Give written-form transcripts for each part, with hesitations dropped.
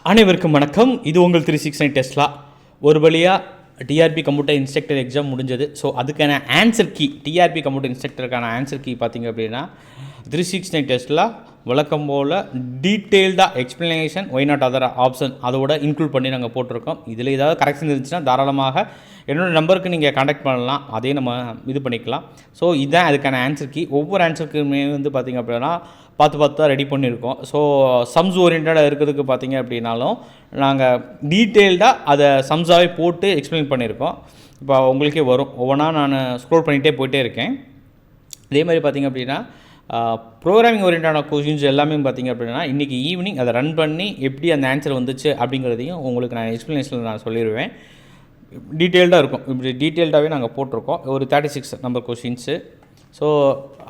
அனைவருக்கும் வணக்கம். இது உங்கள் 369 டெஸ்லா. ஒரு வழியாக டிஆர்பி கம்ப்யூட்டர் இன்ஸ்ட்ரக்டர் எக்ஸாம் முடிஞ்சது. ஸோ அதுக்கான ஆன்சர் கீ, டிஆர்பி கம்ப்யூட்டர் இன்ஸ்ட்ரக்டருக்கான ஆன்சர் கீ பார்த்திங்க அப்படின்னா 369 டெஸ்லா வழக்கம் போல் டீட்டெயில்டாக explanation why not other option அதோட இன்க்ளூட் பண்ணி நாங்கள் போட்டிருக்கோம். இதில் ஏதாவது கரெக்ஷன் இருந்துச்சுன்னா தாராளமாக என்னோடய நம்பருக்கு நீங்கள் காண்டாக்ட் பண்ணலாம், அதையும் நம்ம இது பண்ணிக்கலாம். ஸோ இதுதான் அதுக்கான ஆன்சர் கீ. ஒவ்வொரு ஆன்சருக்குமே வந்து பார்த்திங்க அப்படின்னா பார்த்து தான் ரெடி பண்ணியிருக்கோம். ஸோ சம்ஸ் ஓரியன்டாக இருக்கிறதுக்கு பார்த்திங்க அப்படின்னாலும் நாங்கள் டீட்டெயில்டாக அதை சம்ஸாகவே போட்டு எக்ஸ்பிளைன் பண்ணியிருக்கோம். இப்போ உங்களுக்கே வரும், ஒவ்வொன்றா நான் ஸ்க்ரோல் பண்ணிகிட்டே போயிட்டே இருக்கேன். இதே மாதிரி பார்த்திங்க அப்படின்னா ப்ரோக்ராமிங் ஓரியன்டான கொஷின்ஸ் எல்லாமே பார்த்திங்க அப்படின்னா இன்றைக்கி ஈவினிங் அதை ரன் பண்ணி எப்படி அந்த ஆன்சர் வந்துச்சு அப்படிங்கிறதையும் உங்களுக்கு நான் எக்ஸ்ப்ளனேஷனில் நான் சொல்லிடுவேன். டீட்டெயில்டாக இருக்கும். இப்படி டீட்டெயில்டாகவே நாங்கள் போட்டிருக்கோம். ஒரு 36 நம்பர் கொஷின்ஸு. ஸோ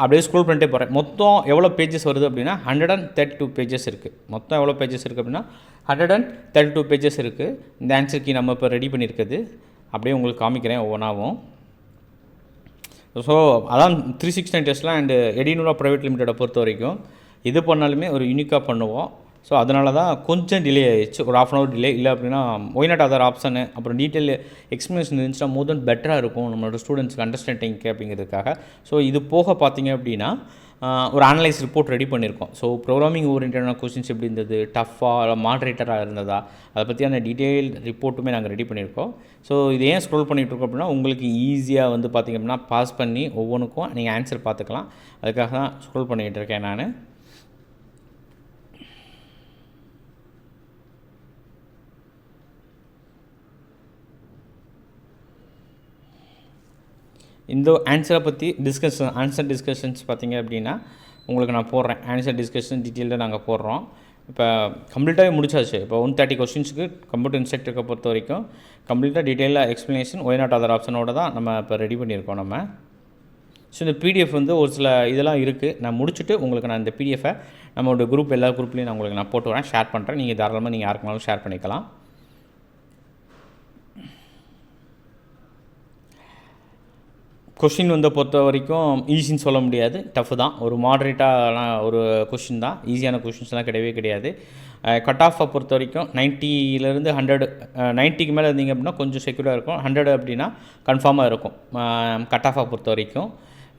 அப்படியே ஸ்க்ரோல் பண்ணிட்டே போகிறேன். மொத்தம் எவ்வளோ பேஜஸ் வருது அப்படின்னா 132 பேஜஸ் இருக்குது. மொத்தம் எவ்வளோ பேஜஸ் இருக்குது அப்படின்னா 132 பேஜஸ் இருக்குது. இந்த ஆன்சர் கீ நம்ம இப்போ ரெடி பண்ணியிருக்குது. அப்படியே உங்களுக்கு காமிக்கிறேன் ஒவ்வொன்றாவும். ஸோ அதான் 369 டெஸ்லா அண்டு எடினூரா ப்ரைவேட் லிமிட்டடை பொறுத்த வரைக்கும் இது பண்ணாலுமே ஒரு யூனிக்காக பண்ணுவோம். ஸோ அதனால தான் கொஞ்சம் டிலே ஆகிடுச்சு, ஒரு ½ டிலே. இல்லை அப்படின்னா ஒய் நாட் அதர் ஆப்ஷனு அப்புறம் டீட்டெயில் எக்ஸ்ப்ளனேஷன் இருந்துச்சுன்னா மோர் தென் பெட்டராக இருக்கும் நம்மளோட ஸ்டூடெண்ட்ஸ்க்கு அண்டர்ஸ்டாண்டிங்க்கு அப்படிங்கிறதுக்காக. ஸோ இது போக பார்த்திங்க அப்படின்னா ஒரு அனலைஸ் ரிப்போர்ட் ரெடி பண்ணியிருக்கோம். ஸோ ப்ரோக்ராமிங் ஓரியன்டான கொஸ்டின்ஸ் எப்படி இருந்தது, டஃப்பாக இல்லை மாட்ரேட்டராக இருந்ததா, அதை பற்றியான டீட்டெயில் ரிப்போர்ட்டுமே நாங்கள் ரெடி பண்ணியிருக்கோம். ஸோ இது ஏன் ஸ்க்ரோல் பண்ணிகிட்ருக்கோம் அப்படின்னா உங்களுக்கு ஈஸியாக வந்து பார்த்திங்க அப்படின்னா பாஸ் பண்ணி ஒவ்வொன்றுக்கும் நீங்கள் ஆன்சர் பார்த்துக்கலாம். அதுக்காக தான் ஸ்க்ரோல் பண்ணிகிட்டு இருக்கேன் நான். இந்த ஆன்சரை பற்றி ஆன்சர் டிஸ்கஷன்ஸ் பார்த்திங்க அப்படின்னா உங்களுக்கு நான் போடுறேன். ஆன்சர் டிஸ்கஷன் டீட்டெயில்டாக நாங்கள் போடுறோம். இப்போ கம்ப்ளீட்டாகவே முடிச்சாச்சு. இப்போ 130 கொஸ்டின்ஸுக்கு கம்ப்யூட்டர் இன்ஸ்ட்ரக்டருக்கு பொறுத்த வரைக்கும் கம்ப்ளீட்டாக டீட்டெயிலாக எக்ஸ்ப்ளனேஷன் ஒய் நாட் அதர் ஆப்ஷனோட தான் நம்ம இப்போ ரெடி பண்ணியிருக்கோம் நம்ம. ஸோ இந்த பிடிஎஃப் வந்து ஒரு சில இதெல்லாம் இருக்குது. நான் முடிச்சுட்டு உங்களுக்கு நான் இந்த பிடிஎஃபை நம்மளோட குரூப் எல்லா குரூப்லேயும் நான் உங்களுக்கு நான் போட்டு வரேன், ஷேர் பண்ணுறேன். நீங்கள் தாராளமாக நீங்கள் யாருக்குனாலும் ஷேர் பண்ணிக்கலாம். கொஷின் வந்து பொறுத்த வரைக்கும் ஈஸின்னு சொல்ல முடியாது, டஃப் தான். ஒரு மாடரேட்டான ஒரு கொஷின் தான், ஈஸியான கொஷின்ஸ்லாம் கிடையவே கிடையாது. கட் ஆஃபை பொறுத்த வரைக்கும் 90லேருந்து 100, 90க்கு மேலே இருந்தீங்க அப்படின்னா கொஞ்சம் செக்யூராக இருக்கும். 100 அப்படின்னா கன்ஃபார்மாக இருக்கும் கட் ஆஃபை பொறுத்த வரைக்கும்.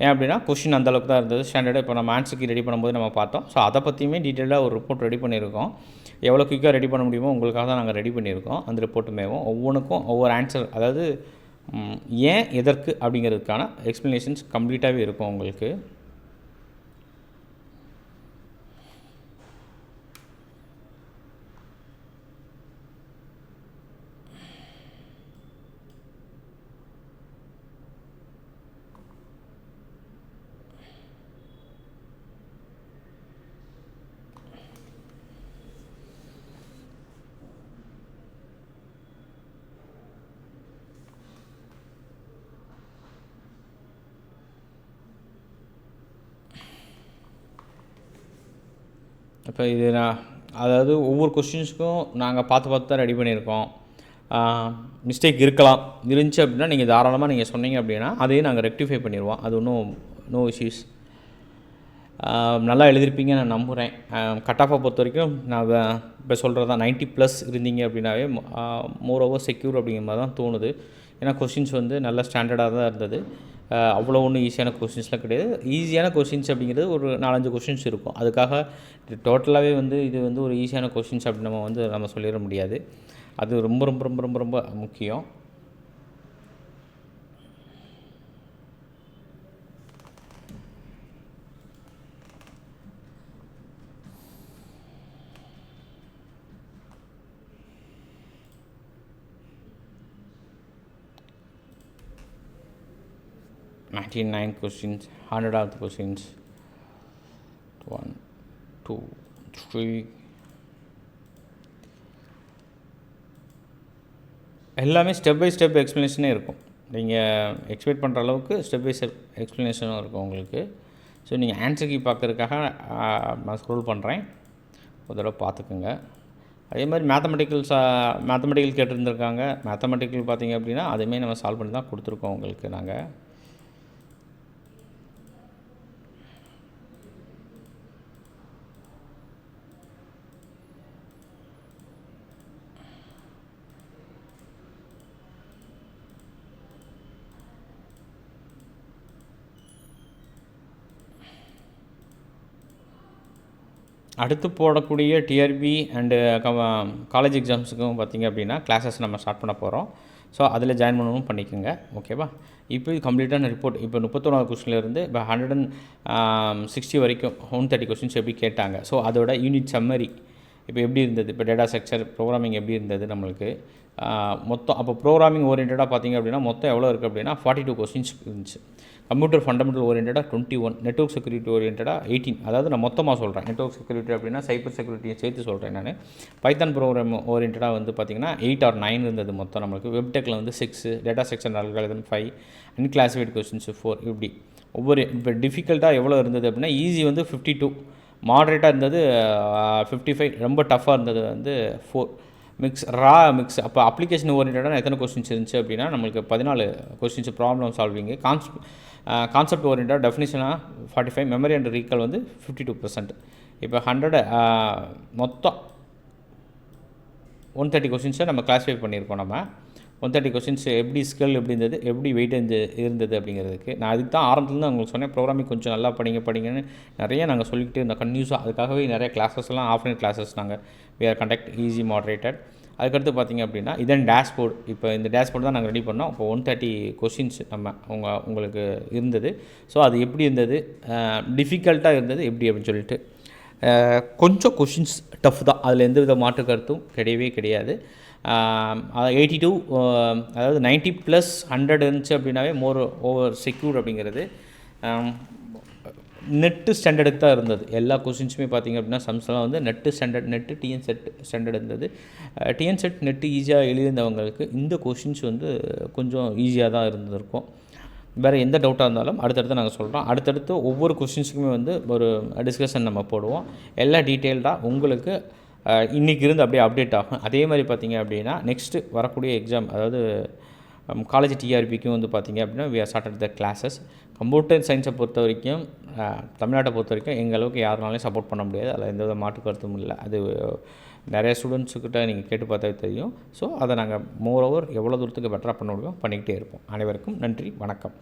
ஏன் அப்படின்னா கொஷின் அந்தளவுக்கு தான் இருந்தது ஸ்டாண்டர்டு. இப்போ நம்ம ஆன்சருக்கு ரெடி பண்ணும்போது நம்ம பார்த்தோம். ஸோ அதை பற்றியுமே டீட்டெயிலாக ஒரு ரிப்போர்ட் ரெடி பண்ணியிருக்கோம். எவ்வளோ குயிக்காக ரெடி பண்ண முடியுமோ உங்களுக்காக தான் நாங்கள் ரெடி பண்ணியிருக்கோம். அந்த ரிப்போர்ட்டுமேவும் ஒவ்வொன்றுக்கும் ஒவ்வொரு ஆன்சர், அதாவது ஏன் எதற்கு அப்படிங்கிறதுக்கான எக்ஸ்ப்ளனேஷன்ஸ் கம்ப்ளீட்டாகவே இருக்கும் உங்களுக்கு. இப்போ இது அதாவது ஒவ்வொரு கொஸ்டின்ஸுக்கும் நாங்கள் பார்த்து தான் ரெடி பண்ணியிருக்கோம். மிஸ்டேக் இருந்துச்சு அப்படின்னா நீங்கள் தாராளமாக நீங்கள் சொன்னீங்க அப்படின்னா அதையும் நாங்கள் ரெக்டிஃபை பண்ணிடுவோம். அது ஒன்றும் நோ இஷ்யூஸ். நல்லா எழுதிருப்பீங்க நான் நம்புகிறேன். கட் ஆஃபை பொறுத்த வரைக்கும் நான் இப்போ சொல்கிறது தான் 90+ இருந்தீங்க அப்படின்னாவே மோர் ஓவர் செக்யூர் அப்படிங்கிற மாதிரி தான் தோணுது. ஏன்னா கொஸ்டின்ஸ் வந்து நல்ல ஸ்டாண்டர்டாக தான் இருந்தது. அவ்வளோ ஒன்றும் ஈஸியான கொஸ்டின்ஸ்லாம் கிடையாது. ஈஸியான கொஸ்டின்ஸ் அப்படிங்கிறது ஒரு 4-5 கொஸ்டின்ஸ் இருக்கும். அதுக்காக டோட்டலாகவே வந்து இது வந்து ஒரு ஈஸியான கொஸ்டின்ஸ் அப்படின்னு நம்ம சொல்லிட முடியாது. அது ரொம்ப ரொம்ப ரொம்ப ரொம்ப ரொம்ப முக்கியம். $99 questions, 100th questions, 1, 2, 3. எல்லாமே ஸ்டெப் பை ஸ்டெப் எக்ஸ்ப்ளனேஷனே இருக்கும். நீங்கள் எக்ஸ்பெக்ட் பண்ணுற அளவுக்கு ஸ்டெப் பை ஸ்டெப் எக்ஸ்ப்ளனேஷனும் இருக்கும் உங்களுக்கு. ஸோ நீங்கள் ஆன்சர் கீ பார்க்கறதுக்காக நான் ஸ்க்ரோல் பண்ணுறேன், ஒரு தடவை பார்த்துக்குங்க. அதே மாதிரி மேத்தமெட்டிக்கல் கேட்டிருந்துருக்காங்க. மேத்தமெட்டிக்கல் பார்த்திங்க அப்படின்னா அதுவுமே நம்ம சால்வ் பண்ணி தான் கொடுத்துருக்கோம் உங்களுக்கு நாங்கள். அடுத்து போடக்கூடிய டிஆர்பி அண்டு காலேஜ் எக்ஸாம்ஸுக்கும் பார்த்திங்க அப்படின்னா கிளாஸஸ் நம்ம ஸ்டார்ட் பண்ண போகிறோம். ஸோ அதில் ஜாயின் பண்ணணும் பண்ணிக்கோங்க. ஓகேவா? இப்போ இது கம்ப்ளீட்டான ரிப்போர்ட். இப்போ 31வது கொஸ்டின்லேருந்து இப்போ 160 வரைக்கும் 130 கொஸ்டின்ஸ் எப்படி கேட்டாங்க. ஸோ அதோட யூனிட் சம்மரி இப்போ எப்படி இருந்தது, இப்போ டேட்டா ஸ்ட்ரக்சர் ப்ரோக்ராமிங் எப்படி இருந்தது நம்மளுக்கு மொத்தம். அப்போ ப்ரோக்ராமிங் ஓரியன்டாக பார்த்திங்க அப்படின்னா மொத்தம் எவ்வளோ இருக்குது அப்படின்னா 42 கொஸ்டின்ஸ் இருந்துச்சு. கம்ப்யூட்டர் ஃபண்டமெண்டல் ஓரியன்டாக 21, நெட்வொர்க் செக்யூரிட்டி ஓரியன்டாக 18. அதாவது நான் மொத்தமாக சொல்கிறேன். நெட்வொர்க் செக்யூரிட்டி அப்படின்னா சைபர் செக்யூரிட்டியை சேர்த்து சொல்கிறேன் நான். பைத்தான் ப்ரோக்ராம் ஓரியன்டாக வந்து பார்த்திங்கன்னா 8 or 9 இருந்தது மொத்தம் நம்மளுக்கு. வெப்டெக்கில் வந்து 6, டேட்டா ஸ்ட்ரக்சர் அல்காரிதம் 5, அன்கிளாசிஃபைட் கொஸ்டின்ஸ் 4. இப்படி ஒவ்வொரு இப்போ டிஃபிகல்ட்டாக எவ்வளோ இருந்தது அப்படின்னா ஈஸி வந்து 52, மாட்ரேட்டாக இருந்தது 55, ரொம்ப டஃப்பாக இருந்தது வந்து 4. மிக்ஸ். அப்போ அப்ளிகேஷன் ஓரியன்டாக எத்தனை கொஸ்டின்ஸ் இருந்துச்சு அப்படின்னா நம்மளுக்கு 14 கொஸ்டின்ஸ் ப்ராப்ளம் சால்விங்கு. கான்செப்ட் ஓரியன்டாக டெஃபினிஷனாக 45, மெமரி அண்ட் ரீகால் வந்து 52%. இப்போ 100 மொத்தம் 130 கொஸ்டின்ஸை நம்ம கிளாஸிஃபை பண்ணியிருக்கோம். நம்ம 130 கொஸ்டின்ஸ் எப்படி ஸ்கில் எப்படி இருந்தது, எப்படி வெயிட் இருந்தது அப்படிங்கிறதுக்கு நான் அதுக்கு தான் ஆரம்பத்துலேருந்து உங்களுக்கு சொன்னேன். ப்ரோக்ராமிங் கொஞ்சம் நல்லா படிங்கன்னு நிறைய நாங்கள் சொல்லிக்கிட்டே இருந்தோம் கன்யூஸாக. அதுக்காகவே நிறைய கிளாஸஸ்லாம் ஆஃப்லைன் கிளாஸஸ் நாங்கள் we are conduct ஈஸி மாட்ரேட்டட். அதுக்கடுத்து பார்த்திங்க அப்படின்னா இதன் டேஷ்போர்டு. இப்போ இந்த டேஷ்போர்டு தான் நாங்கள் ரெடி பண்ணோம். இப்போ 130 கொஸ்டின்ஸ் நம்ம உங்களுக்கு இருந்தது. ஸோ அது எப்படி இருந்தது, டிஃபிகல்ட்டாக இருந்தது எப்படி அப்படின்னு சொல்லிட்டு கொஞ்சம் கொஷின்ஸ் டஃப் தான். அதில் எந்த வித மாற்று கருத்தும் கிடையவே கிடையாது. 82 அதாவது 90+100 இருந்துச்சு அப்படின்னாவே ஓவர் செக்யூர் அப்படிங்கிறது. நெட்டு ஸ்டாண்டர்டுக்கு தான் இருந்தது எல்லா கொஸ்டின்ஸுமே. பார்த்திங்க அப்படின்னா சம்ஸ்லாம் வந்து நெட்டு டிஎன் செட் ஸ்டாண்டர்ட் இருந்தது. டிஎன் செட் நெட்டு ஈஸியாக எழுதியிருந்தவங்களுக்கு இந்த கொஸ்டின்ஸ் வந்து கொஞ்சம் ஈஸியாக தான் இருந்திருக்கும். வேறு எந்த டவுட்டாக இருந்தாலும் அடுத்தடுத்து நாங்கள் சொல்கிறோம். அடுத்தடுத்து ஒவ்வொரு கொஸ்டின்ஸுக்குமே வந்து ஒரு டிஸ்கஷன் நம்ம போடுவோம். எல்லாம் டீட்டெயில்டாக உங்களுக்கு இன்றைக்கி இருந்து அப்படியே அப்டேட் ஆகும். அதே மாதிரி பார்த்திங்க அப்படின்னா நெக்ஸ்ட்டு வரக்கூடிய எக்ஸாம், அதாவது காலேஜ் டிஆர்பிக்கும் வந்து பார்த்திங்க அப்படின்னா we are started the classes. Computer சயின்ஸை பொறுத்த வரைக்கும் தமிழ்நாட்டை பொறுத்த வரைக்கும் எங்கள் அளவுக்கு யாருனாலையும் சப்போர்ட் பண்ண முடியாது. அதில் எந்த வித மாற்று கருத்தும் இல்லை. அது நிறைய ஸ்டூடெண்ட்ஸுக்கிட்ட நீங்கள் கேட்டு பார்த்தாவே தெரியும். ஸோ அதை நாங்கள் மோரோவர் எவ்வளோ தூரத்துக்கு பெட்டராக பண்ண முடியும் பண்ணிக்கிட்டே இருப்போம். அனைவருக்கும் நன்றி, வணக்கம்.